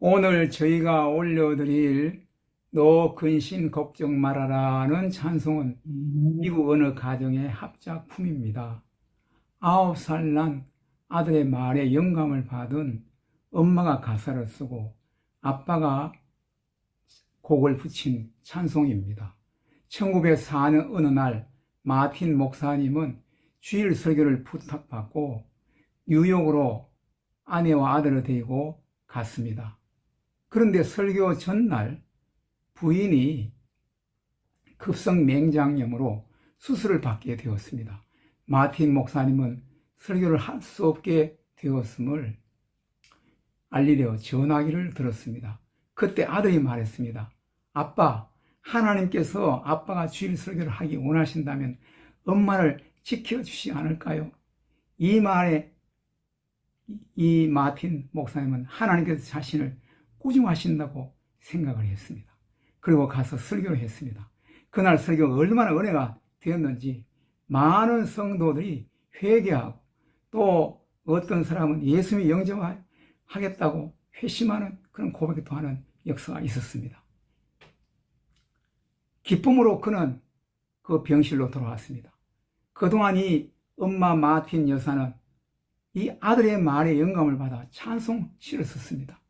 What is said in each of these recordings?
오늘 저희가 올려드릴 너 근심 걱정 말아라는 찬송은 미국 어느 가정의 합작품입니다. 9살 난 아들의 말에 영감을 받은 엄마가 가사를 쓰고 아빠가 곡을 붙인 찬송입니다. 1904년 어느 날 마틴 목사님은 주일 설교를 부탁받고 뉴욕으로 아내와 아들을 데리고 갔습니다. 그런데 설교 전날 부인이 급성 맹장염으로 수술을 받게 되었습니다. 마틴 목사님은 설교를 할 수 없게 되었음을 알리려 전화기를 들었습니다. 그때 아들이 말했습니다. 아빠, 하나님께서 아빠가 주일 설교를 하기 원하신다면 엄마를 지켜주시지 않을까요? 이 말에 이 마틴 목사님은 하나님께서 자신을 꾸중하신다고 생각을 했습니다. 그리고 가서 설교를 했습니다. 그날 설교가 얼마나 은혜가 되었는지 많은 성도들이 회개하고 또 어떤 사람은 예수님이 영접하겠다고 회심하는 그런 고백도 하는 역사가 있었습니다. 기쁨으로 그는 그 병실로 돌아왔습니다. 그동안 이 엄마 마틴 여사는 이 아들의 말에 영감을 받아 찬송시를 썼습니다.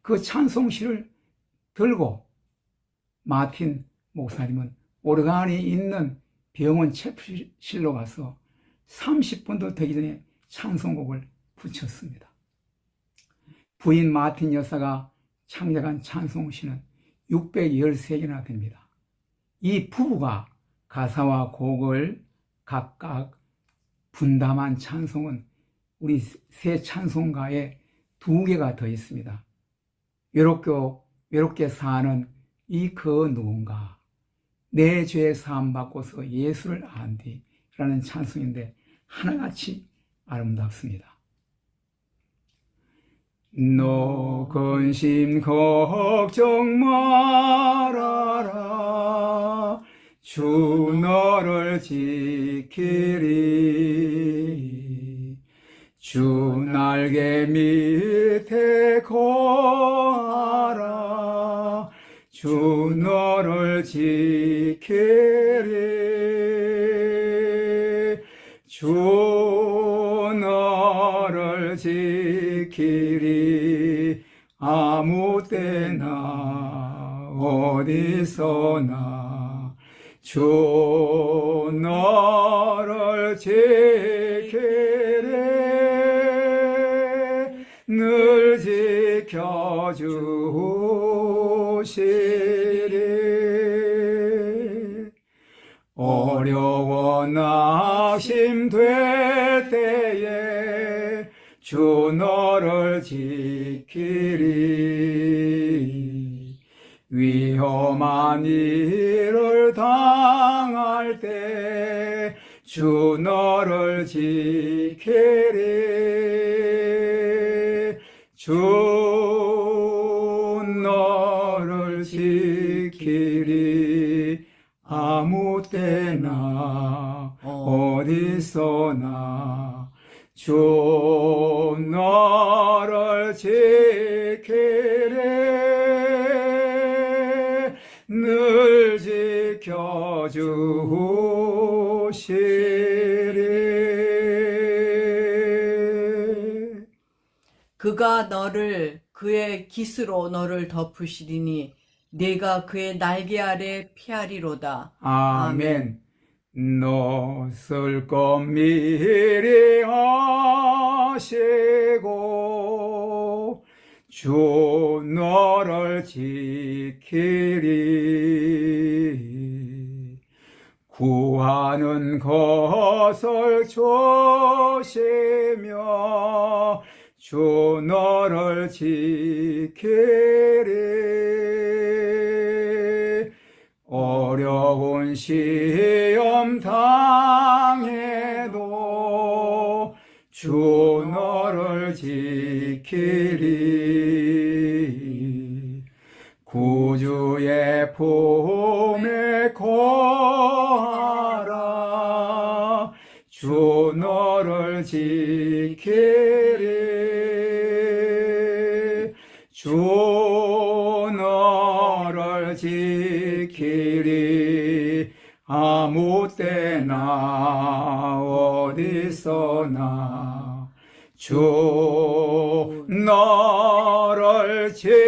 그 찬송시를 들고 마틴 목사님은 오르간이 있는 병원 챕실로 가서 30분도 되기 전에 찬송곡을 붙였습니다. 부인 마틴 여사가 창작한 찬송시는 613개나 됩니다. 이 부부가 가사와 곡을 각각 분담한 찬송은 우리 새 찬송가에 2개가 더 있습니다. 외롭게 사는 이 그 누군가, 내 죄 사함 받고서 예수를 안디 라는 찬송인데 하나같이 아름답습니다. 너 근심 걱정 말아라, 주 너를 지키리. 주 날개 밑에 거하라, 주 너를 지키리. 주 너를 지키리. 아무 때나 어디서나 주 너를 지키리. 늘 지켜주시리. 어려워 낙심될 때에 주 너를 지키리. 위험한 일을 당할 때 주 너를 지키리. 주 너를 지키리. 아무 때나 어디서나 주 너를 지키리. 늘 지켜주시리. 그가 너를 그의 깃으로 너를 덮으시리니 네가 그의 날개 아래 피하리로다. 아멘. 너 쓸 것 미리 하시고 주 너를 지키리. 구하는 것을 조시며 주 너를 지키리. 어려운 시험 당해도 주 너를 지키리. 구주의 품에 거하라. 주 너를 지키리. 주 언제나 어디서나 주 너를 지키래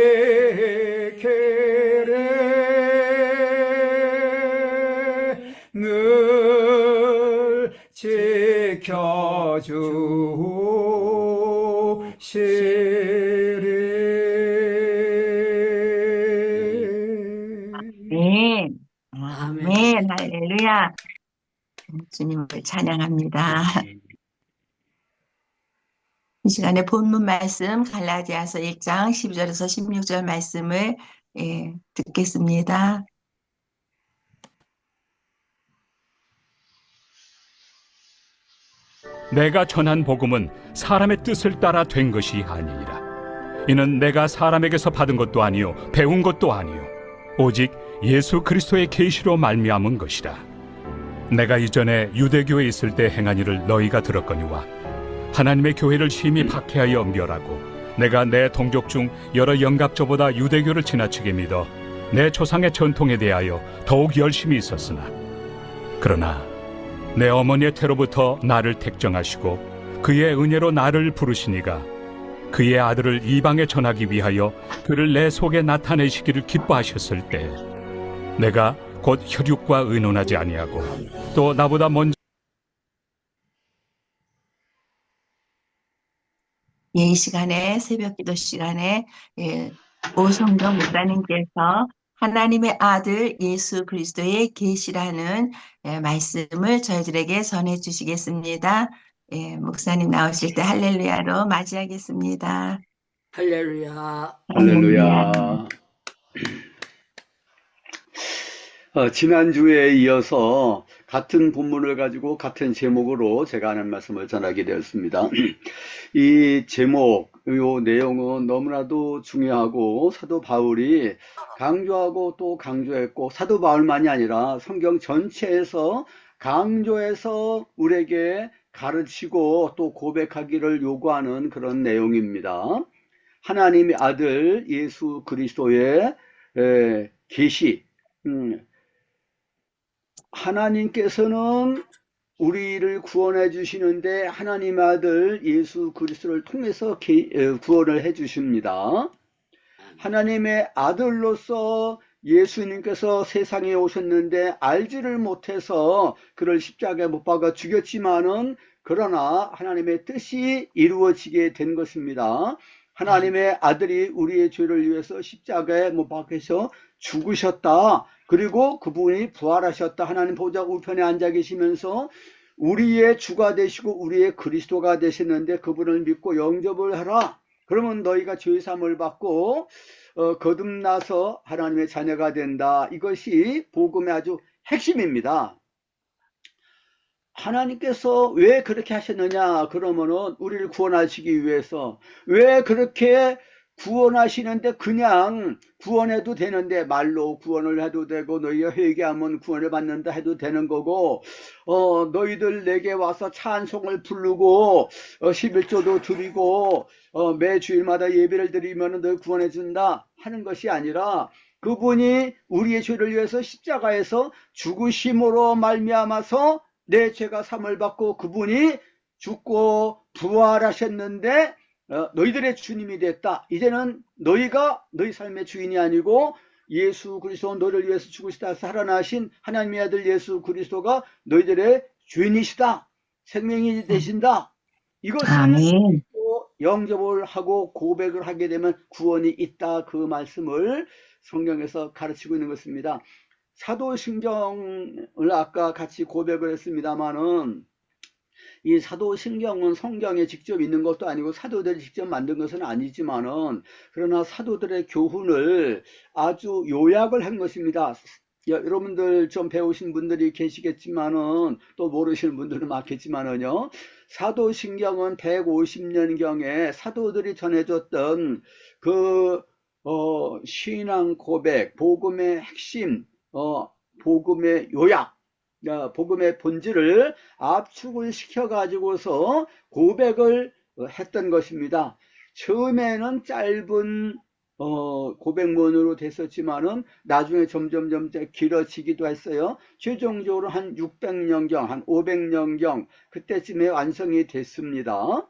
늘 지켜주시리. 아멘. 아멘. 할렐루야. 주님을 찬양합니다. 이 시간에 본문 말씀 갈라디아서 1장 12절에서 16절 말씀을 듣겠습니다. 내가 전한 복음은 사람의 뜻을 따라 된 것이 아니니라. 이는 내가 사람에게서 받은 것도 아니요 배운 것도 아니요 오직 예수 그리스도의 계시로 말미암은 것이라. 내가 이전에 유대교에 있을 때 행한 일을 너희가 들었거니와 하나님의 교회를 심히 박해하여 멸하고 내가 내 동족 중 여러 영갑조보다 유대교를 지나치게 믿어 내 조상의 전통에 대하여 더욱 열심히 있었으나 그러나 내 어머니의 태로부터 나를 택정하시고 그의 은혜로 나를 부르시니가 그의 아들을 이방에 전하기 위하여 그를 내 속에 나타내시기를 기뻐하셨을 때 내가 곧 혈육과 의논하지 아니하고 또 나보다 먼저 이 시간에 새벽 기도 시간에 오성경 목사님께서 하나님의 아들 예수 그리스도의 계시라는 말씀을 저희들에게 전해 주시겠습니다. 목사님 나오실 때 할렐루야로 맞이하겠습니다. 할렐루야. 할렐루야. 지난주에 이어서 같은 본문을 가지고 같은 제목으로 제가 하는 말씀을 전하게 되었습니다. 이 제목, 이 내용은 너무나도 중요하고 사도 바울이 강조하고 또 강조했고 사도 바울만이 아니라 성경 전체에서 강조해서 우리에게 가르치고 또 고백하기를 요구하는 그런 내용입니다. 하나님의 아들 예수 그리스도의 계시. 하나님께서는 우리를 구원해 주시는데 하나님의 아들 예수 그리스도를 통해서 구원을 해 주십니다. 하나님의 아들로서 예수님께서 세상에 오셨는데 알지를 못해서 그를 십자가에 못 박아 죽였지만은 그러나 하나님의 뜻이 이루어지게 된 것입니다. 하나님의 아들이 우리의 죄를 위해서 십자가에 못 박혀서 죽으셨다. 그리고 그분이 부활하셨다. 하나님 보좌 우편에 앉아 계시면서 우리의 주가 되시고 우리의 그리스도가 되셨는데 그분을 믿고 영접을 하라. 그러면 너희가 죄사함을 받고 거듭나서 하나님의 자녀가 된다. 이것이 복음의 아주 핵심입니다. 하나님께서 왜 그렇게 하셨느냐? 그러면은 우리를 구원하시기 위해서. 왜 그렇게 구원하시는데 그냥 구원해도 되는데 말로 구원을 해도 되고 너희가 회개하면 구원을 받는다 해도 되는 거고 너희들 내게 와서 찬송을 부르고 11조도 드리고 매 주일마다 예배를 드리면 너희 구원해 준다 하는 것이 아니라 그분이 우리의 죄를 위해서 십자가에서 죽으심으로 말미암아서 내 죄가 사함을 받고 그분이 죽고 부활하셨는데 너희들의 주님이 됐다. 이제는 너희가 너희 삶의 주인이 아니고 예수 그리스도 너희를 위해서 죽으시다 살아나신 하나님의 아들 예수 그리스도가 너희들의 주인이시다. 생명이 되신다. 이것을 영접을 하고 고백을 하게 되면 구원이 있다. 그 말씀을 성경에서 가르치고 있는 것입니다. 사도신경을 아까 같이 고백을 했습니다마는 이 사도신경은 성경에 직접 있는 것도 아니고 사도들이 직접 만든 것은 아니지만은 그러나 사도들의 교훈을 아주 요약을 한 것입니다. 여러분들 좀 배우신 분들이 계시겠지만은 또 모르시는 분들은 많겠지만은요. 사도신경은 150년경에 사도들이 전해줬던 그 신앙 고백, 복음의 핵심, 복음의 요약, 복음의 본질을 압축을 시켜가지고서 고백을 했던 것입니다. 처음에는 짧은 고백문으로 됐었지만은 나중에 점점 길어지기도 했어요. 최종적으로 한 600년경, 한 500년경 그때쯤에 완성이 됐습니다.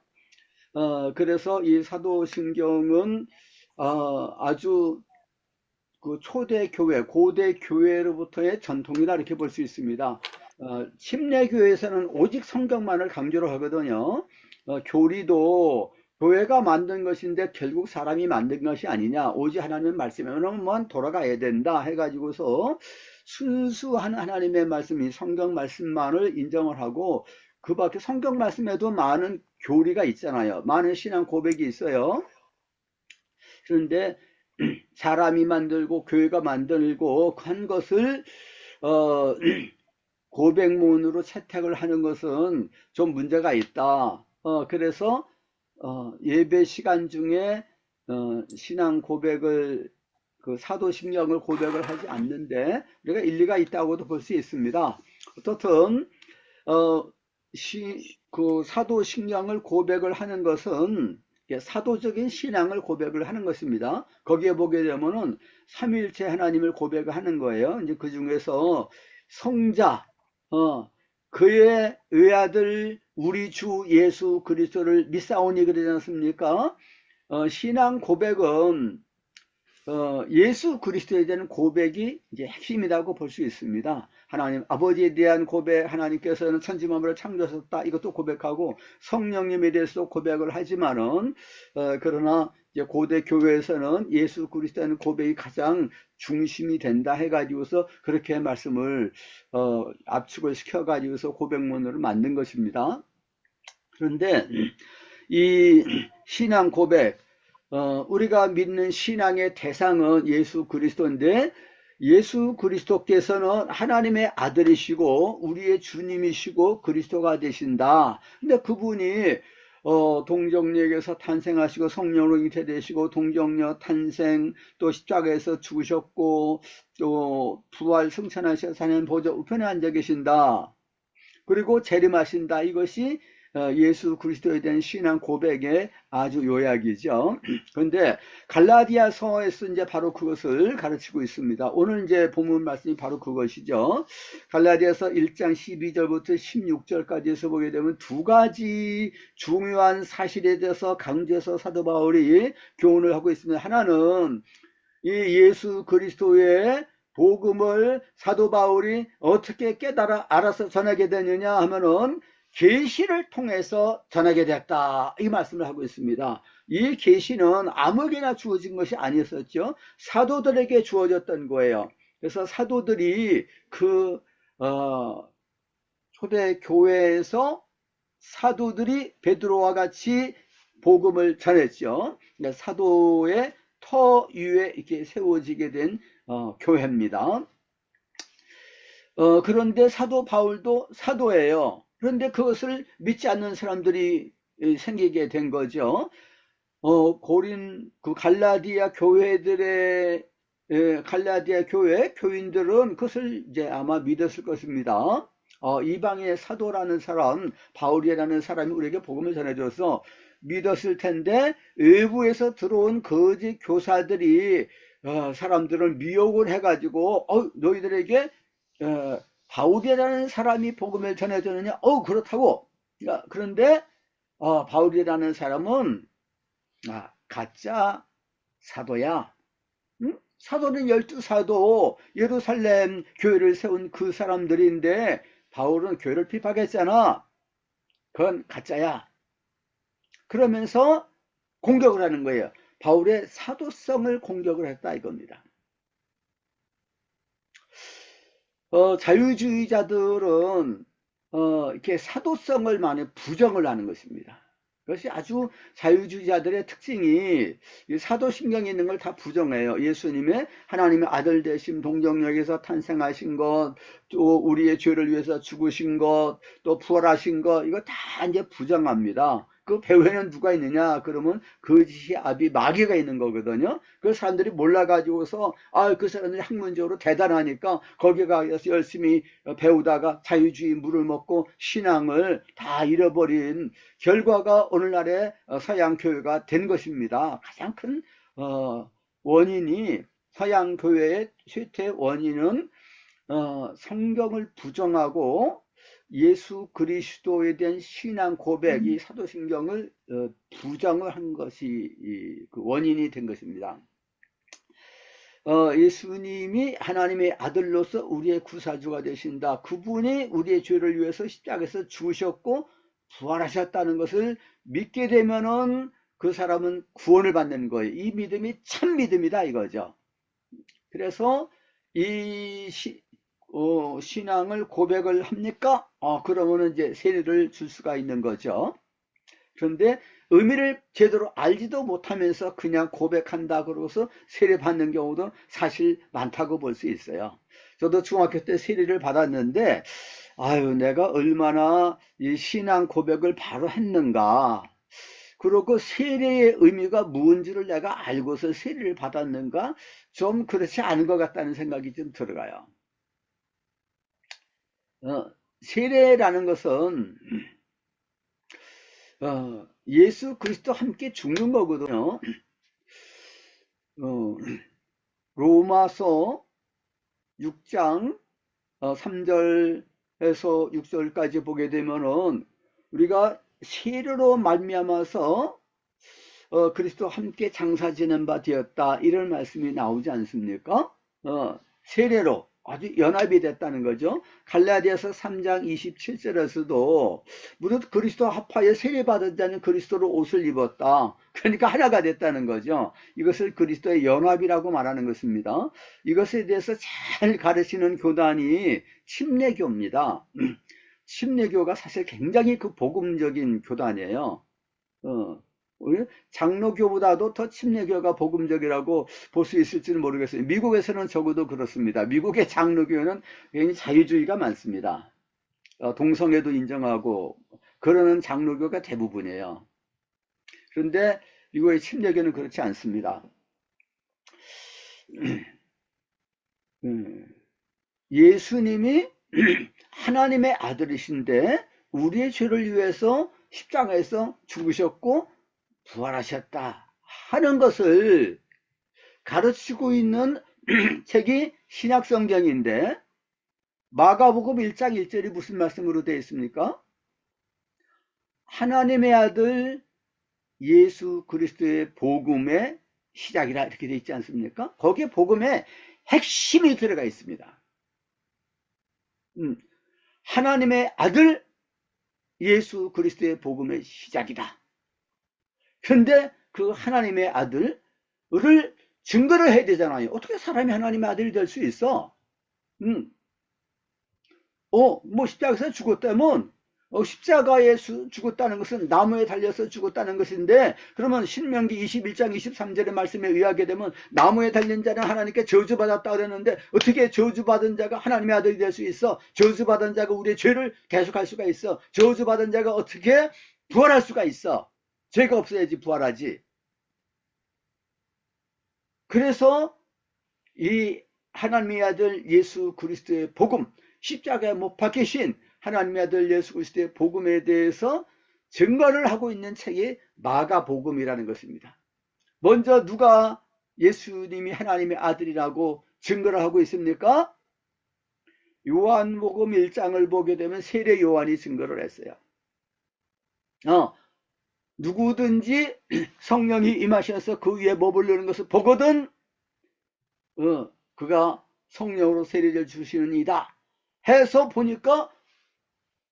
그래서 이 사도신경은 아주 그 초대 교회, 고대 교회로부터의 전통이다 이렇게 볼 수 있습니다. 침례교회에서는 오직 성경만을 강조를 하거든요. 교리도 교회가 만든 것인데 결국 사람이 만든 것이 아니냐, 오직 하나님의 말씀에만 돌아가야 된다 해가지고서 순수한 하나님의 말씀이 성경 말씀만을 인정을 하고, 그 밖에 성경 말씀에도 많은 교리가 있잖아요. 많은 신앙 고백이 있어요. 그런데 사람이 만들고 교회가 만들고 한 것을 고백문으로 채택을 하는 것은 좀 문제가 있다. 그래서 예배 시간 중에 신앙 고백을, 그 사도신경을 고백을 하지 않는데 우리가 일리가 있다고도 볼 수 있습니다. 어떻든 그 사도신경을 고백을 하는 것은 사도적인 신앙을 고백을 하는 것입니다. 거기에 보게 되면은 삼위일체 하나님을 고백을 하는 거예요. 이제 그 중에서 성자, 그의 외아들 우리 주 예수 그리스도를 믿사오니 그러지 않습니까? 신앙 고백은 예수 그리스도에 대한 고백이 이제 핵심이라고 볼 수 있습니다. 하나님 아버지에 대한 고백, 하나님께서는 천지 만물을 창조하셨다, 이것도 고백하고 성령님에 대해서도 고백을 하지만은 그러나 이제 고대 교회에서는 예수 그리스도의 고백이 가장 중심이 된다 해가지고서 그렇게 말씀을 압축을 시켜가지고서 고백문으로 만든 것입니다. 그런데 이 신앙 고백, 우리가 믿는 신앙의 대상은 예수 그리스도인데, 예수 그리스도께서는 하나님의 아들이시고 우리의 주님이시고 그리스도가 되신다. 근데 그분이 동정역에서 탄생하시고 성령으로 잉태되시고 동정역 탄생, 또 십자가에서 죽으셨고 또 부활 승천하셔서 하나님 보좌 우편에 앉아 계신다. 그리고 재림하신다. 이것이 예수 그리스도에 대한 신앙 고백의 아주 요약이죠. 그런데 갈라디아서에서 이제 바로 그것을 가르치고 있습니다. 오늘 이제 본문 말씀이 바로 그것이죠. 갈라디아서 1장 12절부터 16절까지에서 보게 되면 두 가지 중요한 사실에 대해서 강조해서 사도 바울이 교훈을 하고 있습니다. 하나는 이 예수 그리스도의 복음을 사도 바울이 어떻게 깨달아 알아서 전하게 되느냐 하면은 계시를 통해서 전하게 됐다, 이 말씀을 하고 있습니다. 이 계시는 아무에게나 주어진 것이 아니었었죠. 사도들에게 주어졌던 거예요. 그래서 사도들이 그 초대 교회에서 사도들이 베드로와 같이 복음을 전했죠. 사도의 터 위에 이렇게 세워지게 된 교회입니다. 그런데 사도 바울도 사도예요. 그런데 그것을 믿지 않는 사람들이 생기게 된 거죠. 그 갈라디아 교회들의 갈라디아 교회 교인들은 그것을 이제 아마 믿었을 것입니다. 이방의 사도라는 사람, 바울이라는 사람이 우리에게 복음을 전해줘서 믿었을 텐데, 외부에서 들어온 거짓 교사들이 사람들을 미혹을 해가지고 너희들에게 바울이라는 사람이 복음을 전해주느냐? 그렇다고. 그런데 바울이라는 사람은 가짜 사도야. 응? 사도는 12사도, 예루살렘 교회를 세운 그 사람들인데 바울은 교회를 핍박했잖아. 그건 가짜야. 그러면서 공격을 하는 거예요. 바울의 사도성을 공격을 했다, 이겁니다. 자유주의자들은 이렇게 사도성을 많이 부정을 하는 것입니다. 그것이 아주 자유주의자들의 특징이, 사도신경에 있는 걸 다 부정해요. 예수님의 하나님의 아들 되심, 동정역에서 탄생하신 것, 또 우리의 죄를 위해서 죽으신 것, 또 부활하신 것, 이거 다 이제 부정합니다. 그 배후에는 누가 있느냐? 그러면 거짓의 아비 마귀가 있는 거거든요. 그 사람들이 몰라가지고서 그 사람들이 학문적으로 대단하니까 거기에 가서 열심히 배우다가 자유주의 물을 먹고 신앙을 다 잃어버린 결과가 오늘날의 서양 교회가 된 것입니다. 가장 큰 원인이 서양 교회의 쇠퇴 원인은 성경을 부정하고 예수 그리스도에 대한 신앙 고백이 사도신경을 부정을 한 것이 그 원인이 된 것입니다. 예수님이 하나님의 아들로서 우리의 구사주가 되신다. 그분이 우리의 죄를 위해서 십자가에서 죽으셨고 부활하셨다는 것을 믿게 되면은 그 사람은 구원을 받는 거예요. 이 믿음이 참 믿음이다 이거죠. 그래서 이 신앙을 고백을 합니까? 그러면은 이제 세례를 줄 수가 있는 거죠. 그런데 의미를 제대로 알지도 못하면서 그냥 고백한다 그러고서 세례 받는 경우도 사실 많다고 볼 수 있어요. 저도 중학교 때 세례를 받았는데 아유 내가 얼마나 이 신앙 고백을 바로 했는가, 그리고 세례의 의미가 무언지를 내가 알고서 세례를 받았는가, 좀 그렇지 않은 것 같다는 생각이 좀 들어가요. 세례라는 것은 예수 그리스도 함께 죽는 거거든요. 로마서 6장 3절에서 6절까지 보게 되면은 우리가 세례로 말미암아서 그리스도 함께 장사 지낸 바 되었다 이런 말씀이 나오지 않습니까? 세례로 아주 연합이 됐다는 거죠. 갈라디아서 3장 27절에서도 무릇 그리스도 합하여 세례받은 자는 그리스도로 옷을 입었다. 그러니까 하나가 됐다는 거죠. 이것을 그리스도의 연합이라고 말하는 것입니다. 이것에 대해서 잘 가르치는 교단이 침례교입니다. 침례교가 사실 굉장히 그 복음적인 교단이에요. 장로교보다도 더 침례교가 복음적이라고 볼 수 있을지는 모르겠어요. 미국에서는 적어도 그렇습니다. 미국의 장로교는 굉장히 자유주의가 많습니다. 동성애도 인정하고 그러는 장로교가 대부분이에요. 그런데 미국의 침례교는 그렇지 않습니다. 예수님이 하나님의 아들이신데 우리의 죄를 위해서 십자가에서 죽으셨고 부활하셨다 하는 것을 가르치고 있는 책이 신약성경인데 마가복음 1장 1절이 무슨 말씀으로 되어 있습니까? 하나님의 아들 예수 그리스도의 복음의 시작이라 이렇게 되어 있지 않습니까? 거기에 복음의 핵심이 들어가 있습니다. 하나님의 아들 예수 그리스도의 복음의 시작이다. 그런데 그 하나님의 아들을 증거를 해야 되잖아요. 어떻게 사람이 하나님의 아들이 될 수 있어? 뭐 십자가에서 죽었다면 십자가에 죽었다는 것은 나무에 달려서 죽었다는 것인데, 그러면 신명기 21장 23절의 말씀에 의하게 되면 나무에 달린 자는 하나님께 저주받았다 그랬는데 어떻게 저주받은 자가 하나님의 아들이 될 수 있어? 저주받은 자가 우리의 죄를 계속할 수가 있어? 저주받은 자가 어떻게 부활할 수가 있어? 죄가 없어야지 부활하지. 그래서 이 하나님의 아들 예수 그리스도의 복음, 십자가에 못 박히신 하나님의 아들 예수 그리스도의 복음에 대해서 증거를 하고 있는 책이 마가복음이라는 것입니다. 먼저 누가 예수님이 하나님의 아들이라고 증거를 하고 있습니까? 요한복음 1장을 보게 되면 세례 요한이 증거를 했어요. 누구든지 성령이 임하셔서 그 위에 머무르는 것을 보거든 그가 성령으로 세례를 주시는 이다 해서 보니까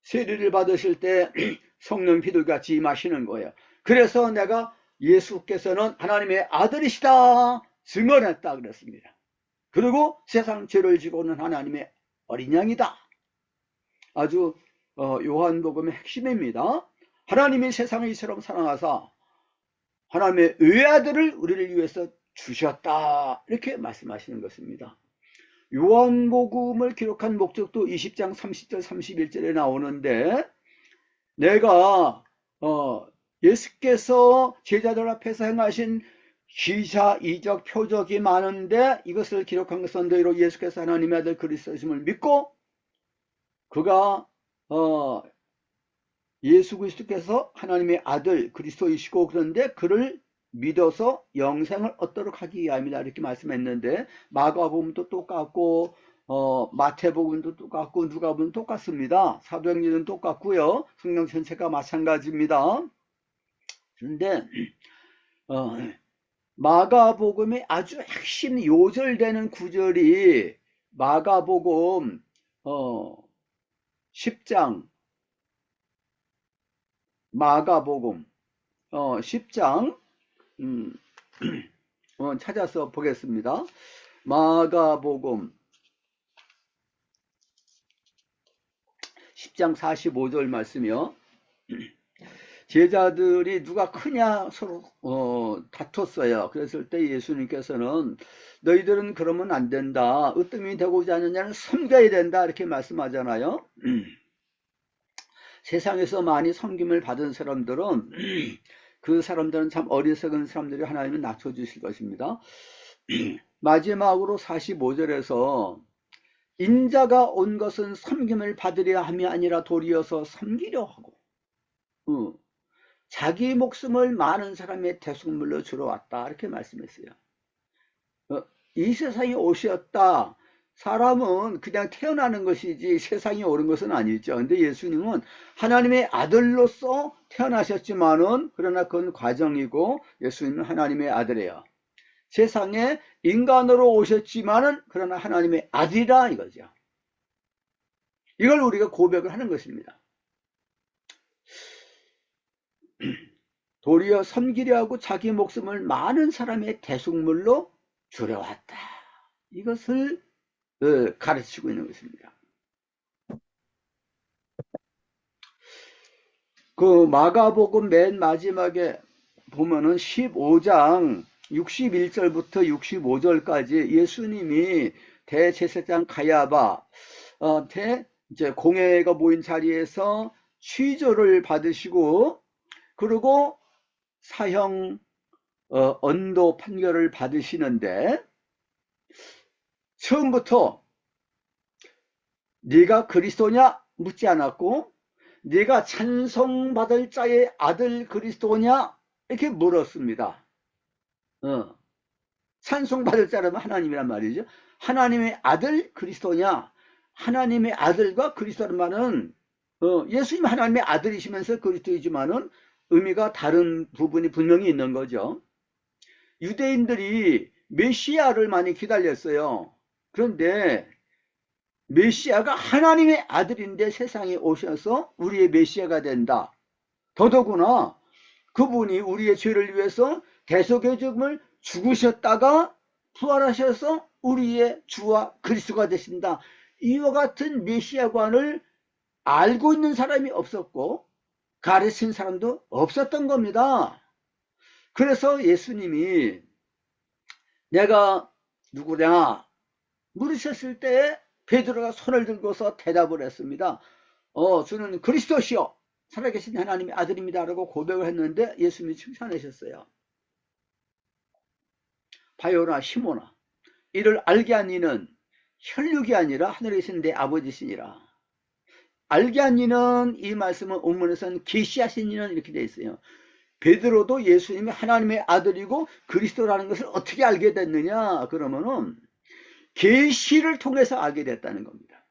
세례를 받으실 때 성령 비둘기같이 임하시는 거예요. 그래서 내가 예수께서는 하나님의 아들이시다 증언했다 그랬습니다. 그리고 세상 죄를 지고 오는 하나님의 어린 양이다. 아주 요한복음의 핵심입니다. 하나님이 세상을 이처럼 사랑하사 하나님의 외아들을 우리를 위해서 주셨다 이렇게 말씀하시는 것입니다. 요한복음을 기록한 목적도 20장 30절 31절에 나오는데, 내가 예수께서 제자들 앞에서 행하신 기사, 이적, 표적이 많은데 이것을 기록한 것은 너희로 예수께서 하나님의 아들 그리스도이심을 믿고 그가 예수 그리스도께서 하나님의 아들 그리스도이시고 그런데 그를 믿어서 영생을 얻도록 하기 위함이다 이렇게 말씀했는데, 마가복음도 똑같고 마태복음도 똑같고 누가복음도 똑같습니다. 사도행전은 똑같고요. 성경 전체가 마찬가지입니다. 그런데 마가복음의 아주 핵심 요절되는 구절이 마가복음 10장, 마가복음 10장 찾아서 보겠습니다. 마가복음 10장 45절 말씀이요. 제자들이 누가 크냐 서로 다퉜어요. 그랬을 때 예수님께서는 너희들은 그러면 안 된다. 으뜸이 되고자 하느냐는 섬겨야 된다 이렇게 말씀하잖아요. 세상에서 많이 섬김을 받은 사람들은 그 사람들은 참 어리석은 사람들이 하나님은 낮춰주실 것입니다. 마지막으로 45절에서 인자가 온 것은 섬김을 받으려 함이 아니라 도리어서 섬기려 하고 자기 목숨을 많은 사람의 대속물로 주러 왔다 이렇게 말씀했어요. 이 세상에 오셨다. 사람은 그냥 태어나는 것이지 세상에 오는 것은 아니죠. 근데 예수님은 하나님의 아들로서 태어나셨지만은 그러나 그건 과정이고 예수님은 하나님의 아들이에요. 세상에 인간으로 오셨지만은 그러나 하나님의 아들이라 이거죠. 이걸 우리가 고백을 하는 것입니다. 도리어 섬기려 하고 자기 목숨을 많은 사람의 대속물로 주려 왔다. 이것을 가르치고 있는 것입니다. 그 마가복음 맨 마지막에 보면은 15장 61절부터 65절까지 예수님이 대제사장 가야바한테 이제 공회가 모인 자리에서 취조를 받으시고 그리고 사형 언도 판결을 받으시는데 처음부터 네가 그리스도냐 묻지 않았고 네가 찬송받을 자의 아들 그리스도냐 이렇게 물었습니다. 찬송받을 자라면 하나님이란 말이죠. 하나님의 아들 그리스도냐. 하나님의 아들과 그리스도라는 말은 예수님 하나님의 아들이시면서 그리스도이지만은 의미가 다른 부분이 분명히 있는 거죠. 유대인들이 메시아를 많이 기다렸어요. 그런데 메시아가 하나님의 아들인데 세상에 오셔서 우리의 메시아가 된다. 더더구나 그분이 우리의 죄를 위해서 대속의 죽음을 죽으셨다가 부활하셔서 우리의 주와 그리스도가 되신다. 이와 같은 메시아관을 알고 있는 사람이 없었고 가르친 사람도 없었던 겁니다. 그래서 예수님이 내가 누구냐 물으셨을 때 베드로가 손을 들고서 대답을 했습니다. 저는 그리스도시요 살아계신 하나님의 아들입니다 라고 고백을 했는데 예수님이 칭찬하셨어요. 바요나 시모나 이를 알게 한 이는 혈육이 아니라 하늘에 계신 내 아버지시니라. 알게 한 이는 이 말씀은 원문에서는 계시하신 이는 이렇게 되어 있어요. 베드로도 예수님이 하나님의 아들이고 그리스도라는 것을 어떻게 알게 됐느냐 그러면은 계시를 통해서 알게 됐다는 겁니다.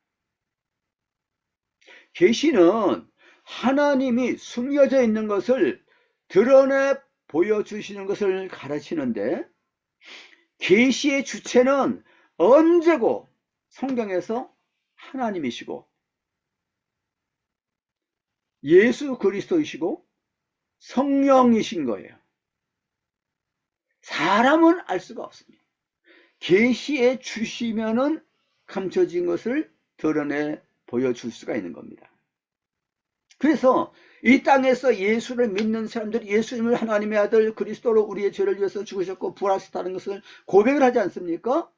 계시는 하나님이 숨겨져 있는 것을 드러내 보여주시는 것을 가르치는데 계시의 주체는 언제고 성경에서 하나님이시고 예수 그리스도이시고 성령이신 거예요. 사람은 알 수가 없습니다. 계시해 주시면은 감춰진 것을 드러내 보여줄 수가 있는 겁니다. 그래서 이 땅에서 예수를 믿는 사람들이 예수님을 하나님의 아들 그리스도로 우리의 죄를 위해서 죽으셨고 부활하셨다는 것을 고백을 하지 않습니까?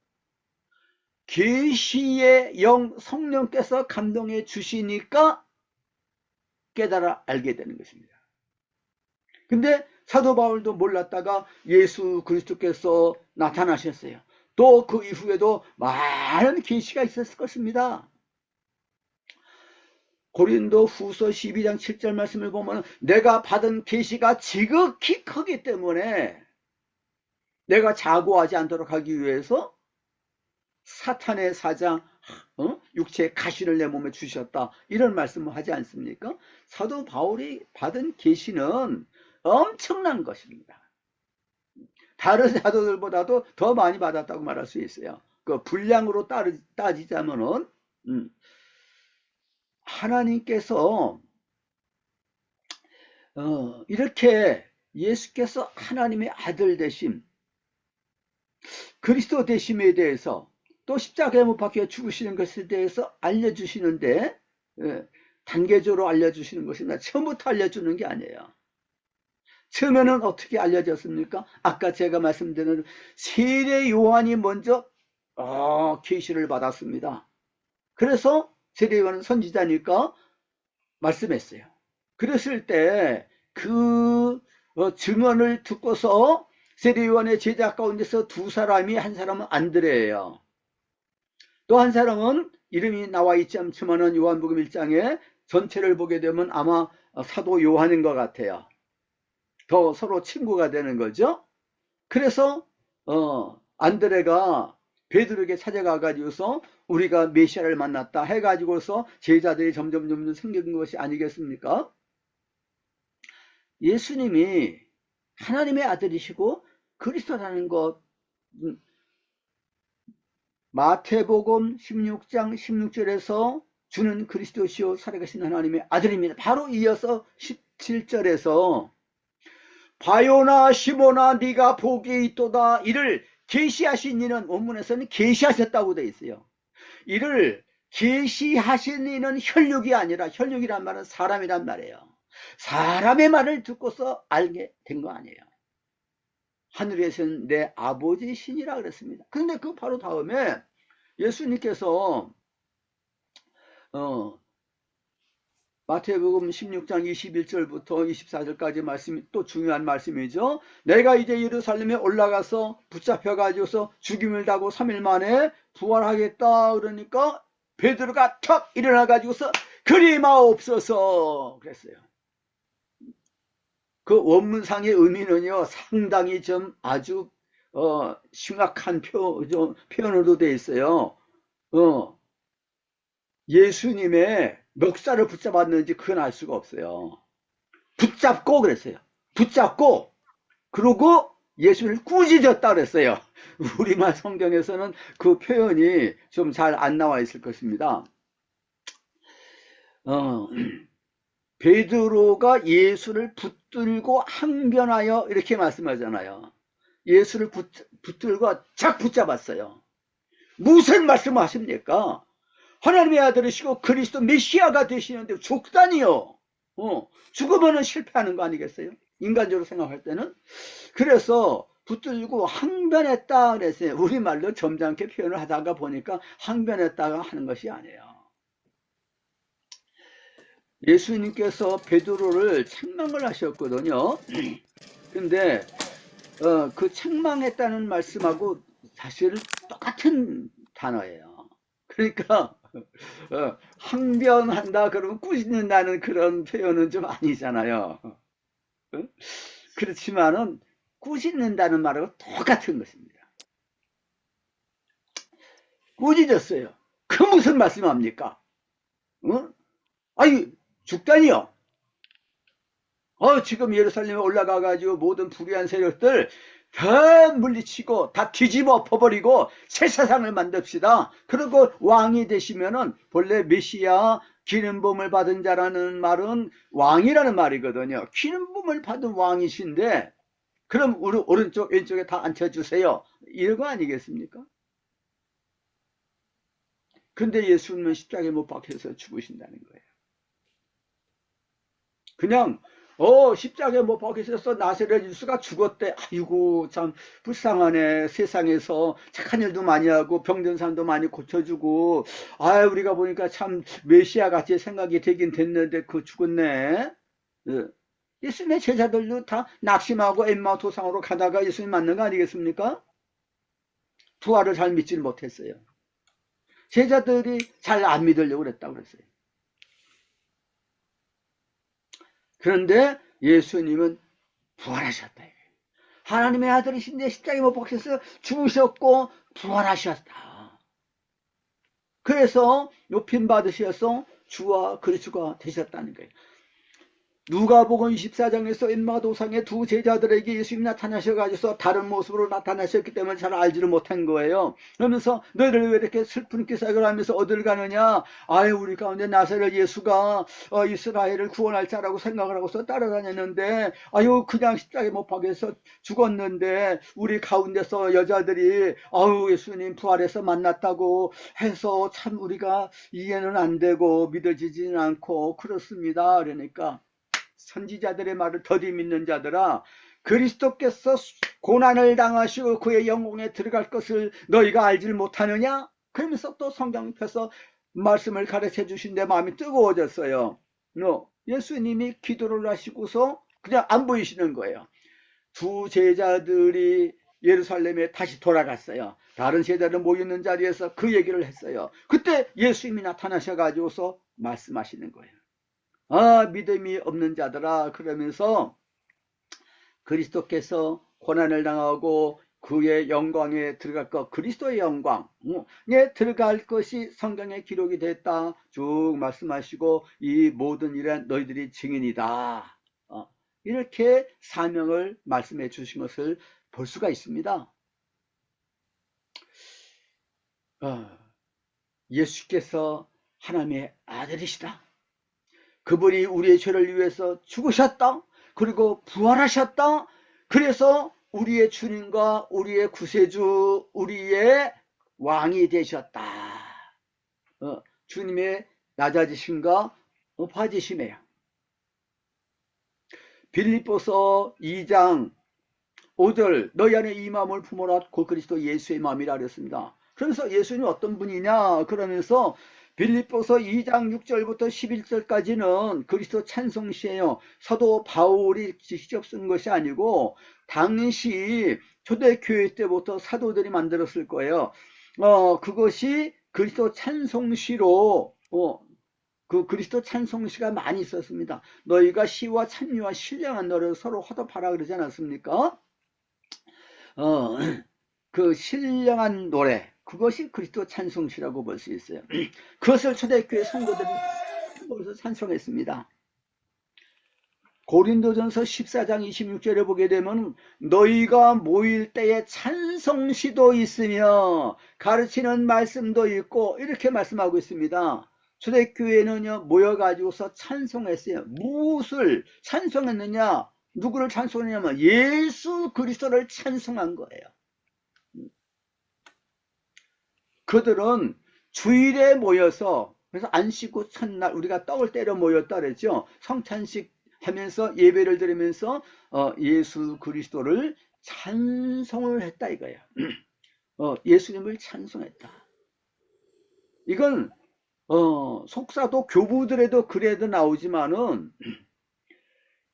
계시의 영 성령께서 감동해 주시니까 깨달아 알게 되는 것입니다. 근데 사도 바울도 몰랐다가 예수 그리스도께서 나타나셨어요. 또 그 이후에도 많은 계시가 있었을 것입니다. 고린도 후서 12장 7절 말씀을 보면 내가 받은 계시가 지극히 크기 때문에 내가 자고하지 않도록 하기 위해서 사탄의 사장, 육체의 가시를 내 몸에 주셨다. 이런 말씀을 하지 않습니까? 사도 바울이 받은 계시는 엄청난 것입니다. 다른 사도들보다도 더 많이 받았다고 말할 수 있어요. 그 분량으로 따지자면은 하나님께서 이렇게 예수께서 하나님의 아들 되심, 그리스도 되심에 대해서 또 십자가에 못 박혀 죽으시는 것에 대해서 알려주시는데, 단계적으로 알려주시는 것입니다. 처음부터 알려주는 게 아니에요. 처음에는 어떻게 알려졌습니까? 아까 제가 말씀드린 세례 요한이 먼저 계시를 받았습니다. 그래서 세례 요한은 선지자니까 말씀했어요. 그랬을 때 그 증언을 듣고서 세례 요한의 제자 가운데서 두 사람이, 한 사람은 안드레예요. 또 한 사람은 이름이 나와 있지 않지만은 요한복음 1장에 전체를 보게 되면 아마 사도 요한인 것 같아요. 더 서로 친구가 되는 거죠. 그래서 안드레가 베드로에게 찾아가 가지고서 우리가 메시아를 만났다 해가지고서 제자들이 점점 생긴 것이 아니겠습니까? 예수님이 하나님의 아들이시고 그리스도라는 것, 마태복음 16장 16절에서 주는 그리스도시요 살아계신 하나님의 아들입니다. 바로 이어서 17절에서 바요나 시모나 네가 복이 있도다. 이를 계시하신 이는, 원문에서는 계시하셨다고 되어 있어요. 이를 계시하신 이는 혈육이 아니라, 혈육이란 말은 사람이란 말이에요. 사람의 말을 듣고서 알게 된 거 아니에요. 하늘에서는 내 아버지 신이라 그랬습니다. 그런데 그 바로 다음에 예수님께서 마태복음 16장 21절부터 24절까지 말씀이 또 중요한 말씀이죠. 내가 이제 예루살렘에 올라가서 붙잡혀 가지고서 죽임을 당하고 3일 만에 부활하겠다. 그러니까 베드로가 턱 일어나 가지고서 그리 마옵소서 그랬어요. 그 원문상의 의미는요, 상당히 좀 아주 심각한 표현으로 되어 있어요. 예수님의 멱살을 붙잡았는지 그건 알 수가 없어요. 붙잡고 그랬어요. 붙잡고, 그러고 예수를 꾸짖었다 그랬어요. 우리말 성경에서는 그 표현이 좀 잘 안 나와 있을 것입니다. 베드로가 예수를 붙들고 항변하여 이렇게 말씀하잖아요. 예수를 붙들고 착 붙잡았어요. 무슨 말씀을 하십니까? 하나님의 아들이시고 그리스도 메시아가 되시는데 죽다니요. 죽으면 실패하는 거 아니겠어요? 인간적으로 생각할 때는. 그래서 붙들고 항변했다 그랬어요. 우리말로 점잖게 표현을 하다가 보니까 항변했다가 하는 것이 아니에요. 예수님께서 베드로를 책망을 하셨거든요. 근데 그 책망했다는 말씀하고 사실 똑같은 단어예요. 그러니까 항변한다 그러면 꾸짖는다는 그런 표현은 좀 아니잖아요. 그렇지만은 꾸짖는다는 말하고 똑같은 것입니다. 꾸짖었어요. 그 무슨 말씀합니까? 아니 죽다니요. 지금 예루살렘에 올라가가지고 모든 불의한 세력들 다 물리치고 다 뒤집어 엎어버리고 새 세상을 만듭시다. 그리고 왕이 되시면은, 본래 메시아 기름 부음을 받은 자라는 말은 왕이라는 말이거든요. 기름 부음을 받은 왕이신데 그럼 우리 오른쪽 왼쪽에 다 앉혀주세요. 이거 아니겠습니까? 근데 예수님은 십자가에 못 박혀서 죽으신다는 거예요. 그냥 십자가에 못 박히셔서 나사렛 예수가 죽었대. 아이고 참 불쌍하네. 세상에서 착한 일도 많이 하고 병든 사람도 많이 고쳐주고, 우리가 보니까 참 메시아 같이 생각이 되긴 됐는데 그 죽었네. 예수님의 제자들도 다 낙심하고 엠마오 도상으로 가다가 예수님 만난 거 아니겠습니까? 부활을 잘 믿지를 못했어요. 제자들이 잘 안 믿으려고 그랬다고 그랬어요. 그런데 예수님은 부활하셨다. 하나님의 아들이신데 십자가에 못 박혀서 죽으셨고 부활하셨다. 그래서 높임 받으셔서 주와 그리스도가 되셨다는 거예요. 누가복음 24장에서 엠마 도상의 두 제자들에게 예수님이 나타나셔가지고 다른 모습으로 나타나셨기 때문에 잘 알지를 못한 거예요. 그러면서 너희들 왜 이렇게 슬픈 기색을 하면서 어딜 가느냐? 아유, 우리 가운데 나사렛 예수가 이스라엘을 구원할 자라고 생각을 하고서 따라다녔는데, 아유, 그냥 십자가에 못 박혀서 죽었는데 우리 가운데서 여자들이 아유, 예수님 부활해서 만났다고 해서 참 우리가 이해는 안 되고 믿어지지는 않고 그렇습니다. 그러니까 선지자들의 말을 더디 믿는 자들아, 그리스도께서 고난을 당하시고 그의 영광에 들어갈 것을 너희가 알질 못하느냐? 그러면서 또 성경 펴서 말씀을 가르쳐 주신데 마음이 뜨거워졌어요. 예수님이 기도를 하시고서 그냥 안 보이시는 거예요. 두 제자들이 예루살렘에 다시 돌아갔어요. 다른 제자들 모이는 자리에서 그 얘기를 했어요. 그때 예수님이 나타나셔가지고서 말씀하시는 거예요. 아, 믿음이 없는 자들아, 그러면서 그리스도께서 고난을 당하고 그의 영광에 들어갈 것, 그리스도의 영광에 들어갈 것이 성경에 기록이 됐다 쭉 말씀하시고, 이 모든 일은 너희들이 증인이다, 이렇게 사명을 말씀해 주신 것을 볼 수가 있습니다. 예수께서 하나님의 아들이시다. 그분이 우리의 죄를 위해서 죽으셨다. 그리고 부활하셨다. 그래서 우리의 주님과 우리의 구세주, 우리의 왕이 되셨다. 주님의 낮아지심과 높아지심이에요. 빌립보서 2장 5절, 너희 안에 이 마음을 품어라. 곧 그리스도 예수의 마음이라 그랬습니다. 그래서 예수님이 어떤 분이냐 그러면서 빌립보서 2장 6절부터 11절까지는 그리스도 찬송시예요. 사도 바울이 직접 쓴 것이 아니고 당시 초대교회 때부터 사도들이 만들었을 거예요. 그것이 그리스도 찬송시로 그 그리스도 찬송시가 많이 있었습니다. 너희가 시와 찬미와 신령한 노래를 서로 화답하라 그러지 않았습니까? 그 신령한 노래, 그것이 그리스도 찬송시라고 볼 수 있어요. 그것을 초대교회 성도들이 거기서 찬송했습니다. 고린도전서 14장 26절에 보게 되면 너희가 모일 때에 찬송시도 있으며 가르치는 말씀도 있고 이렇게 말씀하고 있습니다. 초대교회는요 모여가지고서 찬송했어요. 무엇을 찬송했느냐? 누구를 찬송했냐면 예수 그리스도를 찬송한 거예요. 그들은 주일에 모여서, 그래서 안식 후 첫날 우리가 떡을 때려 모였다 그랬죠. 성찬식 하면서 예배를 드리면서 예수 그리스도를 찬송을 했다 이거예요. 예수님을 찬송했다. 이건 속사도 교부들에도 글에도 나오지만은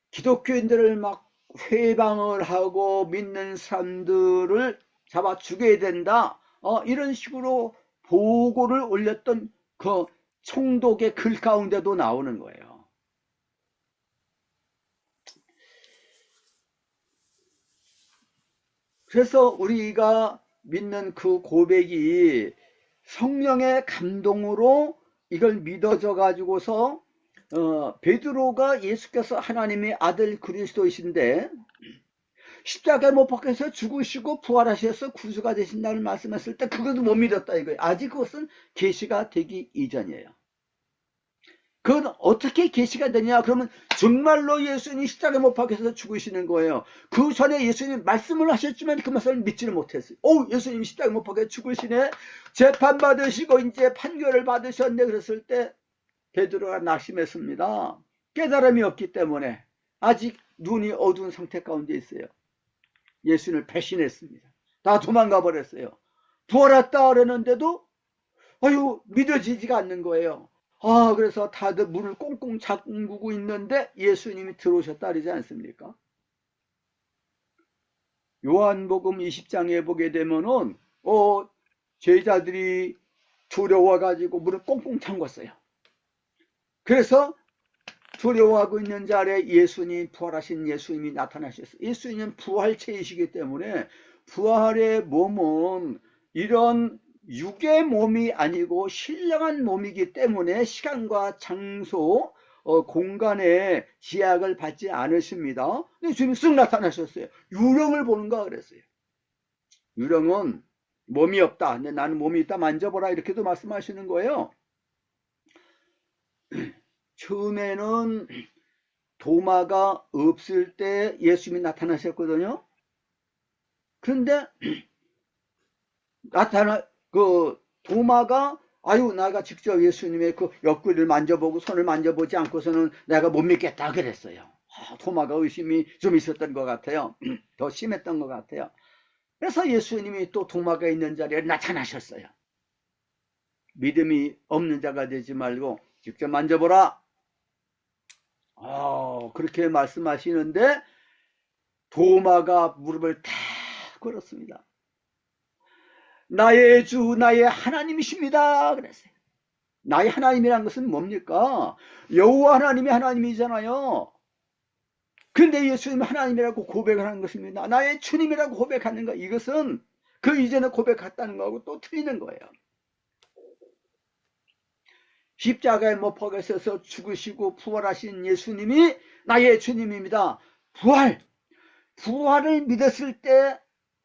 기독교인들을 막 회방을 하고 믿는 사람들을 잡아 죽여야 된다, 이런 식으로 보고를 올렸던 그 총독의 글 가운데도 나오는 거예요. 그래서 우리가 믿는 그 고백이 성령의 감동으로 이걸 믿어져 가지고서 베드로가 예수께서 하나님의 아들 그리스도이신데 십자가에 못 박혀서 죽으시고 부활하셔서 구주가 되신다는 말씀했을 때 그것도 못 믿었다 이거예요. 아직 그것은 계시가 되기 이전이에요. 그건 어떻게 계시가 되냐? 그러면 정말로 예수님이 십자가에 못 박혀서 죽으시는 거예요. 그 전에 예수님 말씀을 하셨지만 그 말씀을 믿지를 못했어요. 예수님 십자가에 못 박혀 죽으시네, 재판받으시고 이제 판결을 받으셨네, 그랬을 때 베드로가 낙심했습니다. 깨달음이 없기 때문에 아직 눈이 어두운 상태 가운데 있어요. 예수님을 배신했습니다. 다 도망가 버렸어요. 부활했다 그러는데도 믿어지지가 않는 거예요. 그래서 다들 문을 꽁꽁 잠그고 있는데 예수님이 들어오셨다 그러지 않습니까? 요한복음 20장에 보게 되면은 제자들이 두려워가지고 문을 꽁꽁 잠궜어요. 그래서 두려워하고 있는 자리에 예수님, 부활하신 예수님이 나타나셨어요. 예수님은 부활체이시기 때문에 부활의 몸은 이런 육의 몸이 아니고 신령한 몸이기 때문에 시간과 장소, 공간에 제약을 받지 않으십니다. 근데 주님이 쓱 나타나셨어요. 유령을 보는가 그랬어요. 유령은 몸이 없다. 근데 나는 몸이 있다. 만져보라. 이렇게도 말씀하시는 거예요. 처음에는 도마가 없을 때 예수님이 나타나셨거든요. 그런데 도마가 아유 내가 직접 예수님의 그 옆구리를 만져보고 손을 만져보지 않고서는 내가 못 믿겠다 그랬어요. 도마가 의심이 좀 있었던 것 같아요. 더 심했던 것 같아요. 그래서 예수님이 또 도마가 있는 자리에 나타나셨어요. 믿음이 없는 자가 되지 말고 직접 만져보라. 그렇게 말씀하시는데 도마가 무릎을 탁 꿇었습니다. 나의 주 나의 하나님이십니다 그랬어요. 나의 하나님이란 것은 뭡니까? 여호와 하나님이 하나님이잖아요. 근데 예수님이 하나님이라고 고백을 하는 것입니다. 나의 주님이라고 고백하는 거, 이것은 그 이전에 고백했다는 거하고 또 틀리는 거예요. 십자가에 못 박으셔서 죽으시고 부활하신 예수님이 나의 주님입니다. 부활을 믿었을 때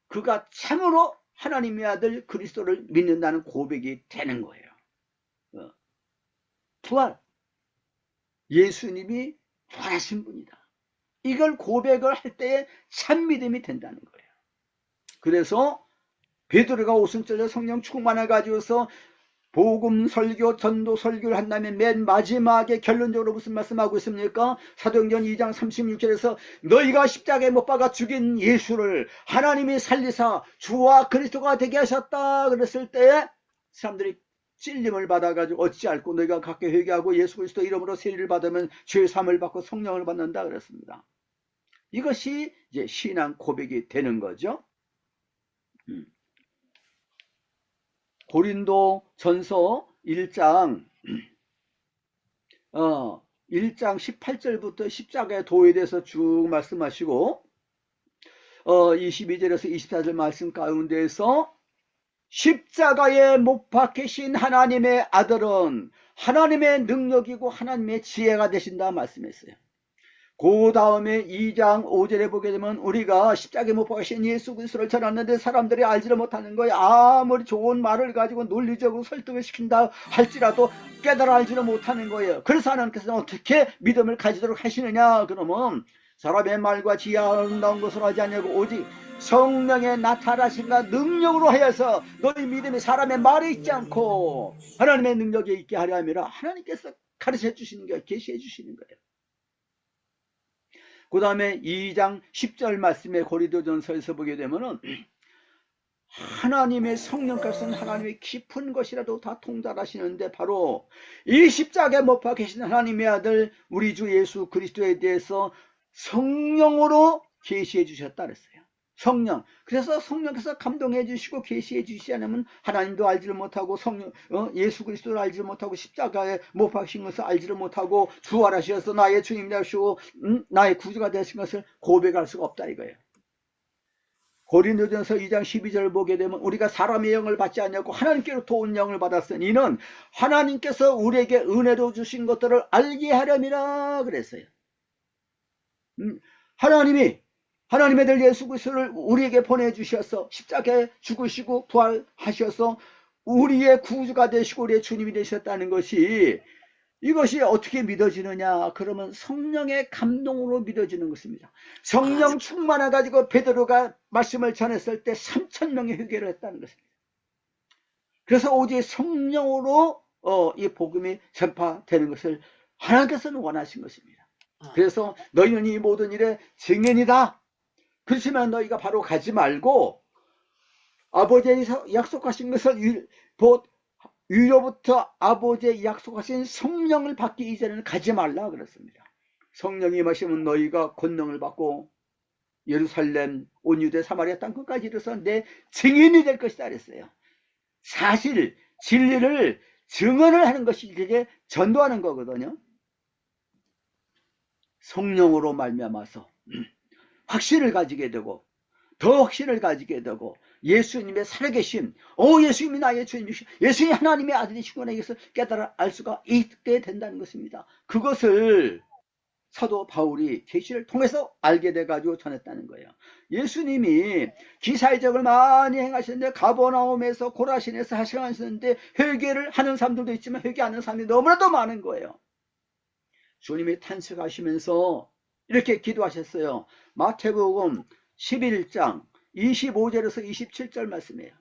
그가 참으로 하나님의 아들 그리스도를 믿는다는 고백이 되는 거예요. 부활, 예수님이 부활하신 분이다. 이걸 고백을 할 때에 참 믿음이 된다는 거예요. 그래서 베드로가 오순절에 성령 충만해 가지고서 복음 설교, 전도 설교를 한 다음에 맨 마지막에 결론적으로 무슨 말씀하고 있습니까? 사도행전 2장 36절에서 너희가 십자가에 못 박아 죽인 예수를 하나님이 살리사 주와 그리스도가 되게 하셨다 그랬을 때 사람들이 찔림을 받아가지고 어찌할꼬 너희가 각각 회개하고 예수 그리스도 이름으로 세례를 받으면 죄 사함을 받고 성령을 받는다 그랬습니다. 이것이 이제 신앙 고백이 되는 거죠. 고린도 전서 1장 18절부터 십자가의 도에 대해서 쭉 말씀하시고 22절에서 24절 말씀 가운데에서 십자가에 못 박히신 하나님의 아들은 하나님의 능력이고 하나님의 지혜가 되신다 말씀했어요. 그 다음에 2장 5절에 보게 되면 우리가 십자가에 못 박히신 예수 그리스도를 전하는데 사람들이 알지를 못하는 거예요. 아무리 좋은 말을 가지고 논리적으로 설득을 시킨다 할지라도 깨달아 알지를 못하는 거예요. 그래서 하나님께서는 어떻게 믿음을 가지도록 하시느냐 그러면 사람의 말과 지혜 아름다운 것으로 하지 않냐고 오직 성령의 나타나심과 능력으로 하여서 너희 믿음이 사람의 말에 있지 않고 하나님의 능력에 있게 하려 함이라 하나님께서 가르쳐 주시는 거예요. 계시해 주시는 거예요. 그 다음에 2장 10절 말씀에 고린도전서에서 보게 되면은 하나님의 성령께서는 하나님의 깊은 것이라도 다 통달하시는데 바로 이 십자가에 못 박히신 하나님의 아들 우리 주 예수 그리스도에 대해서 성령으로 계시해 주셨다 그랬어요. 성령. 그래서 성령께서 감동해 주시고 계시해 주시지 않으면 하나님도 알지를 못하고 예수 그리스도를 알지를 못하고 십자가에 못 박히신 것을 알지를 못하고 부활하셔서 나의 주님이 되시고 나의 구주가 되신 것을 고백할 수가 없다 이거예요. 고린도전서 2장 12절을 보게 되면 우리가 사람의 영을 받지 않냐고 하나님께로부터 온 영을 받았으니 이는 하나님께서 우리에게 은혜로 주신 것들을 알게 하렴이라 그랬어요. 하나님의 들 예수 그리스도를 우리에게 보내주셔서 십자가에 죽으시고 부활하셔서 우리의 구주가 되시고 우리의 주님이 되셨다는 것이 이것이 어떻게 믿어지느냐 그러면 성령의 감동으로 믿어지는 것입니다. 성령 충만해가지고 베드로가 말씀을 전했을 때 3,000명의 회개를 했다는 것입니다. 그래서 오직 성령으로 이 복음이 전파되는 것을 하나님께서는 원하신 것입니다. 그래서 너희는 이 모든 일의 증인이다. 그렇지만 너희가 바로 가지 말고 아버지의 약속하신 것을 위로부터 아버지의 약속하신 성령을 받기 이전에는 가지 말라 그랬습니다. 성령이 임하시면 너희가 권능을 받고 예루살렘 온 유대 사마리아 땅 끝까지 이르러서 내 증인이 될 것이다 그랬어요. 사실 진리를 증언을 하는 것이 그게 전도하는 거거든요. 성령으로 말미암아서 확신을 가지게 되고 더 확신을 가지게 되고 예수님의 살아계심, 예수님이 나의 주님이시고 예수님이 하나님의 아들이시구나 이것을 깨달아 알 수가 있게 된다는 것입니다. 그것을 사도 바울이 계시를 통해서 알게 돼가지고 전했다는 거예요. 예수님이 기사이적을 많이 행하셨는데 가버나움에서 고라신에서 하시는데 회개를 하는 사람들도 있지만 회개하는 사람이 너무나도 많은 거예요. 주님이 탄식하시면서 이렇게 기도하셨어요. 마태복음 11장 25절에서 27절 말씀이에요.